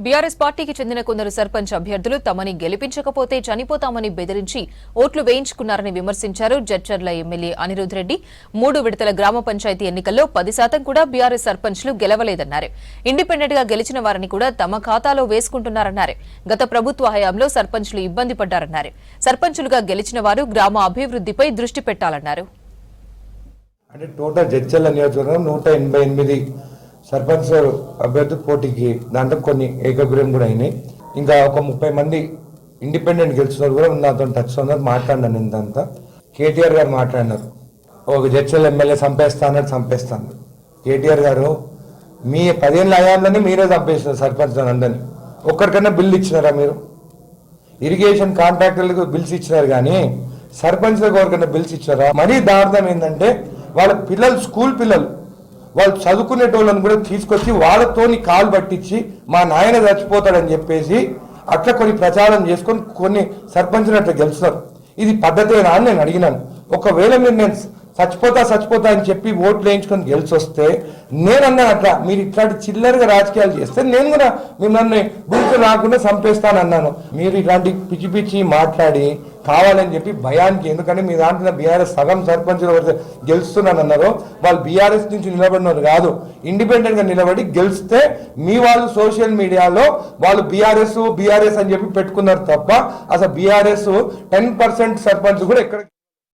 BRS పార్టీకి చెందిన కొందరు సర్పంచ్ అభ్యర్థులు తమని గెలిపించకపోతే చనిపోతామని బెదిరించి ఓట్లు వేయించుకున్నారని విమర్శించారు. జడ్చర్ల ఎమ్మెల్యే అనిరుద్ రెడ్డి 3 విడతల గ్రామ పంచాయతీ ఎన్నికల్లో 10% కూడా బీఆర్ఎస్ సర్పంచ్లు గెలవలేదన్నారు. ఇండిపెండెంట్ గా గెలిచిన వారిని కూడా తమ ఖాతాలో వేసుకుంటున్నారన్నారు. గత ప్రభుత్వ హయాంలో సర్పంచ్లు ఇబ్బంది పడ్డారన్నారు. సర్పంచులుగా గెలిచిన వారు గ్రామ అభివృద్ధిపై దృష్టి పెట్టాలన్నారు. అంటే టోటల్ జడ్చర్ల నియోజకవర్గం 188 సర్పంచ్ అభ్యర్థుల పోటీకి దాంట్లో కొన్ని ఏకగ్రీవం కూడా అయినాయి. ఇంకా ఒక 30 మంది ఇండిపెండెంట్ గెలిచిన కూడా నాతో టచ్ ఉన్నారు. మాట్లాడినాను నిందంతా. కేటీఆర్ గారు మాట్లాడినారు, ఒక జడ్చర్ల ఎమ్మెల్యే చంపేస్తాను. కేటీఆర్ గారు మీ 10 ఏళ్ళ హయాంలోనే మీరే చంపేస్తున్నారు సర్పంచ్ అందరినీ. ఒక్కరికన్నా బిల్లు ఇచ్చినారా మీరు? ఇరిగేషన్ కాంట్రాక్టర్లకు బిల్స్ ఇచ్చినారు కానీ సర్పంచ్లకు ఎవరికైనా బిల్స్ ఇచ్చారా? మరీ దారుణం ఏంటంటే వాళ్ళ పిల్లలు, స్కూల్ పిల్లలు, వాళ్ళు చదువుకునేటోళ్ళని కూడా తీసుకొచ్చి వాళ్ళతోని కాలు పట్టించి మా నాయన చచ్చిపోతాడని చెప్పేసి అట్లా కొన్ని ప్రచారం చేసుకొని కొన్ని సర్పంచ్ని అట్లా గెలుస్తున్నారు. ఇది పద్ధతేనా అని నేను అడిగినాను. ఒకవేళ మీరు నేను చచ్చిపోతా అని చెప్పి ఓట్లు వేయించుకొని గెలిచొస్తే నేనన్నా అట్లా మీరు ఇట్లాంటి చిల్లరగా రాజకీయాలు చేస్తే నేను కూడా మిమ్మల్ని గుర్తు రాకుండా చంపేస్తానన్నాను. మీరు ఇట్లాంటి పిచ్చి మాట్లాడి కావాలని చెప్పి భయానికి, ఎందుకంటే మీ దాంట్లో బీఆర్ఎస్ సగం సర్పంచులు ఎవరైతే గెలుస్తున్నానన్నారో వాళ్ళు బీఆర్ఎస్ నుంచి నిలబడినారు కాదు, ఇండిపెండెంట్గా నిలబడి గెలిస్తే మీ వాళ్ళు సోషల్ మీడియాలో వాళ్ళు బీఆర్ఎస్ అని చెప్పి పెట్టుకున్నారు తప్ప అసలు బీఆర్ఎస్ 10% సర్పంచ్ కూడా ఎక్కడ